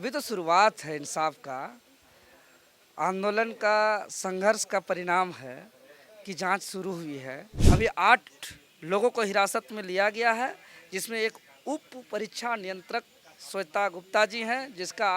अभी तो शुरुआत है इंसाफ का। आंदोलन का संघर्ष का परिणाम है कि जांच शुरू हुई है। अभी 8 लोगों को हिरासत में लिया गया है, जिसमें एक उप परीक्षा नियंत्रक श्वेता गुप्ता जी हैं, जिसका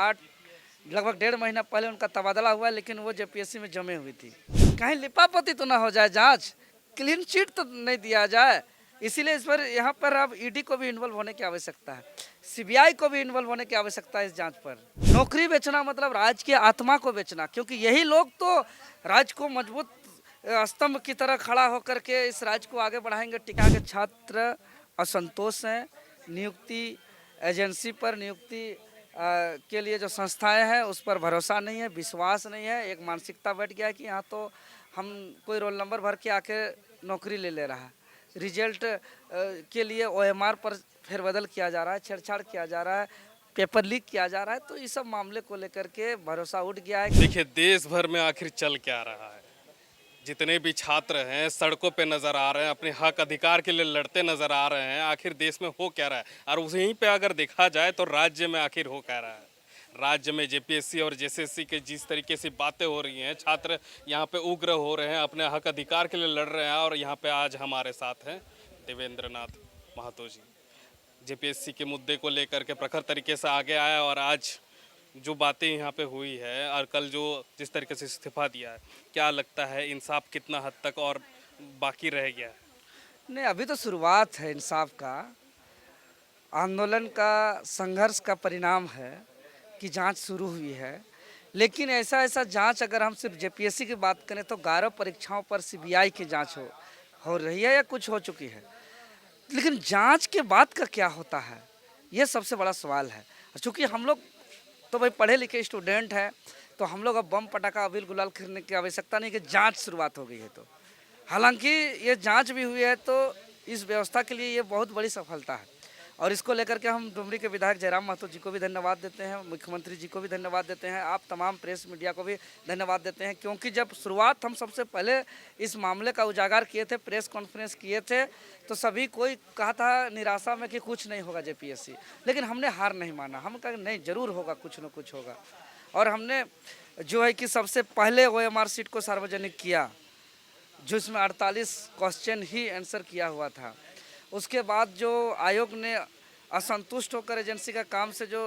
लगभग 1.5 महीना पहले उनका तबादला हुआ है, लेकिन वो जेपीएससी में जमे हुई थी। कहीं लिपापोती तो ना हो जाए, जांच क्लीन चिट तो नहीं दिया जाए, इसीलिए इस पर यहाँ पर अब ईडी को भी इन्वॉल्व होने की आवश्यकता है, सीबीआई को भी इन्वॉल्व होने की आवश्यकता है इस जांच पर। नौकरी बेचना मतलब राज्य की आत्मा को बेचना, क्योंकि यही लोग तो राज्य को मजबूत स्तंभ की तरह खड़ा होकर के इस राज्य को आगे बढ़ाएंगे। टिका के छात्र असंतोष हैं, नियुक्ति एजेंसी पर नियुक्ति के लिए जो संस्थाएं हैं उस पर भरोसा नहीं है, विश्वास नहीं है। एक मानसिकता बैठ गया है कि यहाँ तो हम कोई रोल नंबर भर के आके नौकरी ले रहा है। रिजल्ट के लिए ओएमआर पर फेरबदल किया जा रहा है, छेड़छाड़ किया जा रहा है, पेपर लीक किया जा रहा है। तो इस सब मामले को लेकर के भरोसा उठ गया है। देखिए, देश भर में आखिर चल क्या रहा है। जितने भी छात्र हैं सड़कों पे नज़र आ रहे हैं, अपने हक अधिकार के लिए लड़ते नज़र आ रहे हैं। आखिर देश में हो क्या रहा है, और वहीं पे अगर देखा जाए तो राज्य में आखिर हो क्या रहा है। राज्य में जेपीएससी और जेएसएससी के जिस तरीके से बातें हो रही हैं, छात्र यहाँ पे उग्र हो रहे हैं, अपने हक अधिकार के लिए लड़ रहे हैं। और यहाँ पे आज हमारे साथ हैं देवेंद्र नाथ महतो जी, जेपीएससी के मुद्दे को लेकर के प्रखर तरीके से आगे आया। और आज जो बातें यहाँ पे हुई है और कल जो जिस तरीके से इस्तीफा दिया है, क्या लगता है इंसाफ कितना हद तक और बाकी रह गया है? नहीं, अभी तो शुरुआत है इंसाफ का। आंदोलन का संघर्ष का परिणाम है कि जांच शुरू हुई है, लेकिन ऐसा जांच अगर हम सिर्फ जेपीएससी की बात करें तो 11 परीक्षाओं पर सीबीआई की जांच हो रही है या कुछ हो चुकी है। लेकिन जांच के बाद का क्या होता है, ये सबसे बड़ा सवाल है। चूँकि हम लोग तो भाई पढ़े लिखे स्टूडेंट हैं, तो हम लोग अब बम पटाखा अबीर गुलाल खरीदने की आवश्यकता नहीं कि जांच शुरुआत हो गई है। तो हालांकि ये जांच भी हुई है, तो इस व्यवस्था के लिए ये बहुत बड़ी सफलता है। और इसको लेकर के हम डुमरी के विधायक जयराम महतो जी को भी धन्यवाद देते हैं, मुख्यमंत्री जी को भी धन्यवाद देते हैं, आप तमाम प्रेस मीडिया को भी धन्यवाद देते हैं। क्योंकि जब शुरुआत हम सबसे पहले इस मामले का उजागर किए थे, प्रेस कॉन्फ्रेंस किए थे, तो सभी कोई कहा था निराशा में कि कुछ नहीं होगा जेपीएससी, लेकिन हमने हार नहीं माना। हम कहा नहीं, ज़रूर होगा, कुछ न कुछ होगा। और हमने जो है कि सबसे पहले ओएमआर सीट को सार्वजनिक किया, जिसमें 48 क्वेश्चन ही आंसर किया हुआ था। उसके बाद जो आयोग ने असंतुष्ट होकर एजेंसी का काम से जो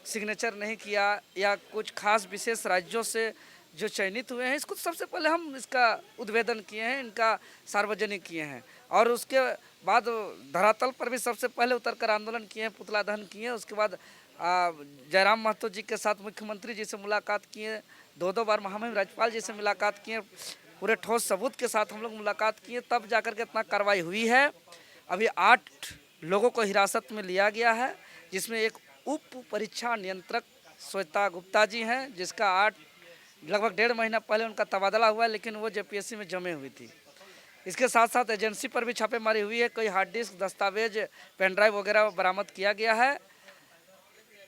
सिग्नेचर नहीं किया, या कुछ खास विशेष राज्यों से जो चयनित हुए हैं, इसको सबसे पहले हम इसका उद्भेदन किए हैं, इनका सार्वजनिक किए हैं। और उसके बाद धरातल पर भी सबसे पहले उतरकर आंदोलन किए हैं, पुतला दहन किए। उसके बाद जयराम महतो जी के साथ मुख्यमंत्री जी से मुलाकात किए, 2 बार महामहिम राज्यपाल जी से मुलाकात किए, पूरे ठोस सबूत के साथ हम लोग मुलाकात किए, तब जाकर के इतना कार्रवाई हुई है। अभी 8 लोगों को हिरासत में लिया गया है, जिसमें एक उप परीक्षा नियंत्रक श्वेता गुप्ता जी हैं, जिसका लगभग 1.5 महीना पहले उनका तबादला हुआ है, लेकिन वो जेपीएससी में जमे हुई थी। इसके साथ साथ एजेंसी पर भी छापेमारी हुई है, कोई हार्ड डिस्क, दस्तावेज, पेन ड्राइव वगैरह बरामद किया गया है।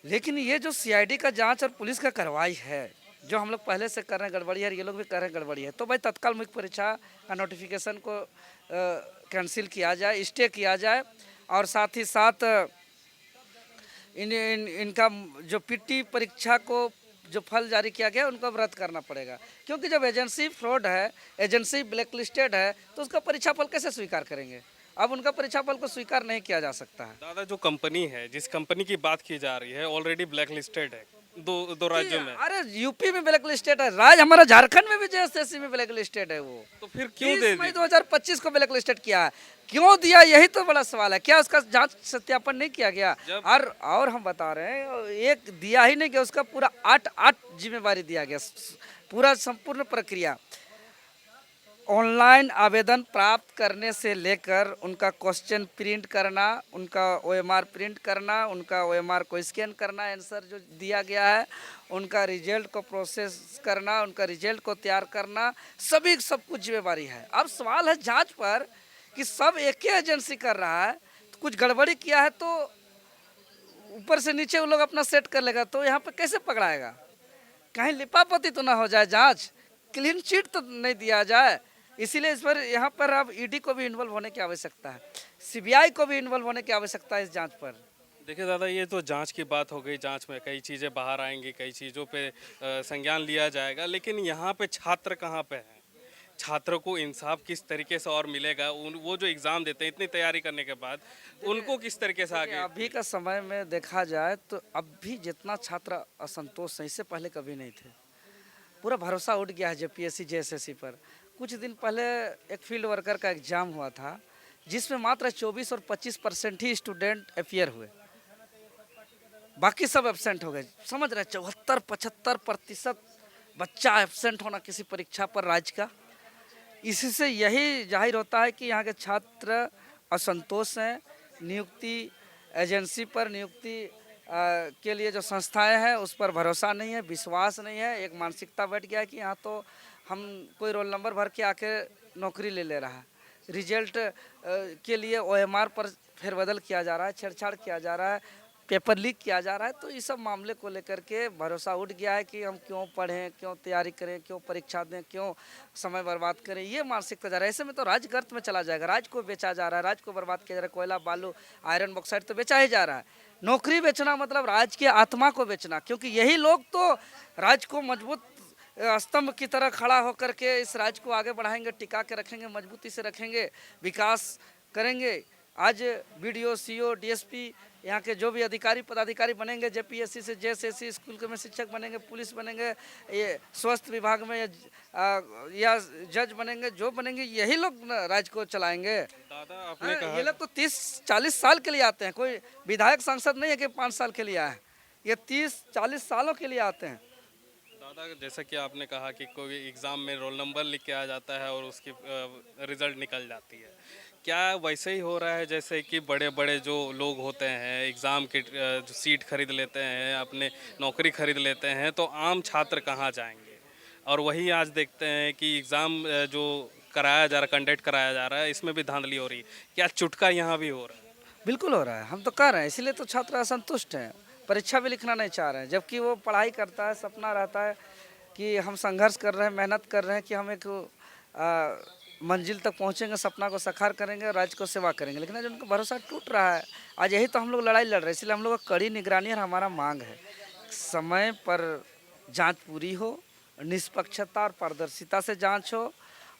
लेकिन ये जो सीआईडी का जांच और पुलिस का कार्रवाई है, जो हम लोग पहले से कर रहे हैं गड़बड़ी है, ये लोग भी कर रहे हैं गड़बड़ी है, तो भाई तत्काल मुख्य परीक्षा का नोटिफिकेशन को कैंसिल किया जाए, स्टे किया जाए। और साथ ही साथ इनका जो पीटी परीक्षा को जो फल जारी किया गया उनको रद्द करना पड़ेगा। क्योंकि जब एजेंसी फ्रॉड है, एजेंसी ब्लैकलिस्टेड है, तो उसका परीक्षाफल कैसे स्वीकार करेंगे? अब उनका परीक्षाफल को स्वीकार नहीं किया जा सकता है। दादा, जो कंपनी है, जिस कंपनी की बात की जा रही है, ऑलरेडी ब्लैक लिस्टेड है दो राज्यों में। अरे यूपी में ब्लैक लिस्टेड है, राज्य हमारा झारखंड में भी जेएसएससी में ब्लैक लिस्टेड है। वो तो फिर क्यों दे 2025 को ब्लैक लिस्टेड किया है, क्यों दिया, यही तो बड़ा सवाल है। क्या उसका जांच सत्यापन नहीं किया गया? और हम बता रहे हैं, एक दिया ही नहीं गया, उसका पूरा 8 जिम्मेवारी दिया गया, पूरा संपूर्ण प्रक्रिया। ऑनलाइन आवेदन प्राप्त करने से लेकर उनका क्वेश्चन प्रिंट करना, उनका ओएमआर प्रिंट करना, उनका ओएमआर को स्कैन करना, आंसर जो दिया गया है, उनका रिजल्ट को प्रोसेस करना, उनका रिजल्ट को तैयार करना, सब कुछ जिम्मेवारी है। अब सवाल है जांच पर कि सब एक ही एजेंसी कर रहा है, तो कुछ गड़बड़ी किया है तो ऊपर से नीचे वो लोग अपना सेट कर लेगा, तो यहाँ पर कैसे पकड़ाएगा? कहीं लिपापोती तो ना हो जाए, जांच क्लीन चिट तो नहीं दिया जाए। इसीलिए इस पर यहाँ पर अब ईडी को भी इन्वॉल्व होने की आवश्यकता है, सीबीआई को भी इन्वॉल्व होने की आवश्यकता है इस जांच पर। देखिए दादा, ये तो जांच की बात हो गई। जांच में कई चीज़ें बाहर आएंगी, कई चीज़ों पे संज्ञान लिया जाएगा, लेकिन यहाँ पे छात्र कहाँ पे हैं? छात्रों को इंसाफ किस तरीके से और मिलेगा? उन वो जो एग्ज़ाम देते हैं इतनी तैयारी करने के बाद, उनको किस तरीके से देखिए, आगे? अभी का समय में देखा जाए तो अब भी जितना छात्र असंतोष है, इससे पहले कभी नहीं थे। पूरा भरोसा उठ गया है जेपीएससी जेएसएससी पर। कुछ दिन पहले एक फील्ड वर्कर का एग्जाम हुआ था, जिसमें मात्र 24 और 25% ही स्टूडेंट अपियर हुए, बाकी सब एब्सेंट हो गए। समझ रहे, 74-75% बच्चा एब्सेंट होना किसी परीक्षा पर राज्य का। इसी से यही जाहिर होता है कि यहाँ के छात्र असंतोष हैं। नियुक्ति एजेंसी पर, नियुक्ति के लिए जो संस्थाएं हैं उस पर भरोसा नहीं है, विश्वास नहीं है। एक मानसिकता बैठ गया है कि यहाँ तो हम कोई रोल नंबर भर के आके नौकरी ले रहा है। रिजल्ट के लिए ओएमआर पर फेरबदल किया जा रहा है, छेड़छाड़ किया जा रहा है, पेपर लीक किया जा रहा है। तो इस सब मामले को लेकर के भरोसा उठ गया है कि हम क्यों पढ़ें, क्यों तैयारी करें, क्यों परीक्षा दें, क्यों समय बर्बाद करें। ये मानसिकता जा रहा है। ऐसे में तो राज्य गर्त में चला जाएगा। राज्य को बेचा जा रहा है, राज्य को बर्बाद किया जा रहा है। कोयला, बालू, आयरन, बॉक्साइट तो बेचा ही जा रहा है। नौकरी बेचना मतलब राज्य की आत्मा को बेचना, क्योंकि यही लोग तो राज्य को मजबूत स्तंभ की तरह खड़ा होकर के इस राज्य को आगे बढ़ाएंगे, टिका के रखेंगे, मजबूती से रखेंगे, विकास करेंगे। आज बीडीओ, सीओ, डीएसपी, यहाँ के जो भी अधिकारी पदाधिकारी बनेंगे, जेपीएससी से जेएसएससी स्कूल के में शिक्षक बनेंगे, पुलिस बनेंगे, ये स्वास्थ्य विभाग में या जज बनेंगे, जो बनेंगे यही लोग राज्य को चलाएंगे। दादा आपने कहा, ये लोग तो 30-40 साल के लिए आते हैं। कोई विधायक सांसद नहीं है कि 5 साल के लिए आए हैं। ये 30-40 सालों के लिए आते हैं। दादा जैसा कि आपने कहा कि कोई एग्ज़ाम में रोल नंबर लिख के आ जाता है और उसकी रिज़ल्ट निकल जाती है। क्या वैसे ही हो रहा है जैसे कि बड़े बड़े जो लोग होते हैं एग्ज़ाम की जो सीट खरीद लेते हैं, अपने नौकरी खरीद लेते हैं, तो आम छात्र कहाँ जाएंगे? और वही आज देखते हैं कि एग्ज़ाम जो कराया जा रहा, कंडक्ट कराया जा रहा है, इसमें भी धांधली हो रही है। क्या चुटका यहाँ भी हो रहा है? बिल्कुल हो रहा है, हम तो कर रहे हैं। इसीलिए तो छात्र असंतुष्ट हैं, परीक्षा भी लिखना नहीं चाह रहे हैं। जबकि वो पढ़ाई करता है, सपना रहता है कि हम संघर्ष कर रहे हैं, मेहनत कर रहे हैं कि हम एक मंजिल तक पहुंचेंगे, सपना को साकार करेंगे और राज्य को सेवा करेंगे। लेकिन आज उनका भरोसा टूट रहा है। आज यही तो हम लोग लड़ाई लड़ रहे हैं। इसलिए हम लोग का कड़ी निगरानी और हमारा मांग है, समय पर जांच पूरी हो, निष्पक्षता और पारदर्शिता से जांच हो,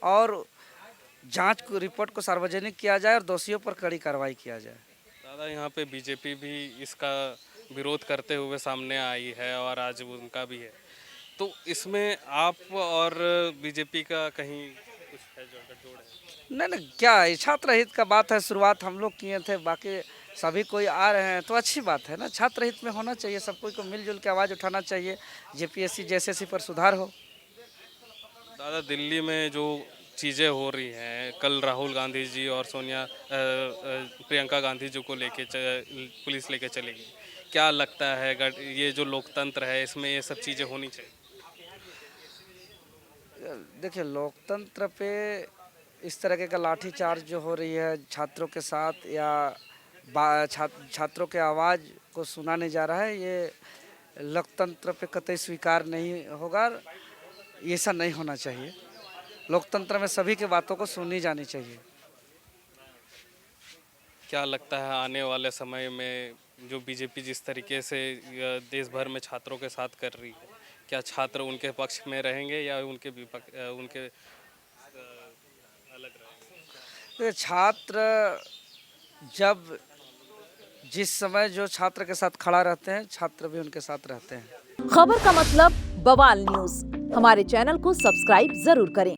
और जांच को, रिपोर्ट को सार्वजनिक किया जाए और दोषियों पर कड़ी कार्रवाई किया जाए। दादा यहाँ पे बीजेपी भी इसका विरोध करते हुए सामने आई है और आज उनका भी है, तो इसमें आप और बीजेपी का कहीं कुछ है जो जोड़ है? नहीं नहीं, क्या है, छात्र हित का बात है। शुरुआत हम लोग किए थे, बाकी सभी कोई आ रहे हैं तो अच्छी बात है ना। छात्र हित में होना चाहिए, सब कोई को मिलजुल के आवाज़ उठाना चाहिए, जेपीएससी जेएसएससी पर सुधार हो। दादा दिल्ली में जो चीज़ें हो रही हैं, कल राहुल गांधी जी और प्रियंका गांधी जी को लेके पुलिस लेके चली गई। क्या लगता है ये जो लोकतंत्र है इसमें ये सब चीज़ें होनी चाहिए? देखिए, लोकतंत्र पे इस तरह का लाठीचार्ज जो हो रही है छात्रों के साथ, या छात्रों के आवाज़ को सुना नहीं जा रहा है, ये लोकतंत्र पे कतई स्वीकार नहीं होगा। ये ऐसा नहीं होना चाहिए। लोकतंत्र में सभी की बातों को सुनी जानी चाहिए। क्या लगता है आने वाले समय में जो बीजेपी जिस तरीके से देश भर में छात्रों के साथ कर रही है, क्या छात्र उनके पक्ष में रहेंगे या उनके अलग रहेंगे? छात्र जब जिस समय जो छात्र के साथ खड़ा रहते हैं, छात्र भी उनके साथ रहते हैं। खबर का मतलब बवाल न्यूज। हमारे चैनल को सब्सक्राइब जरूर करें।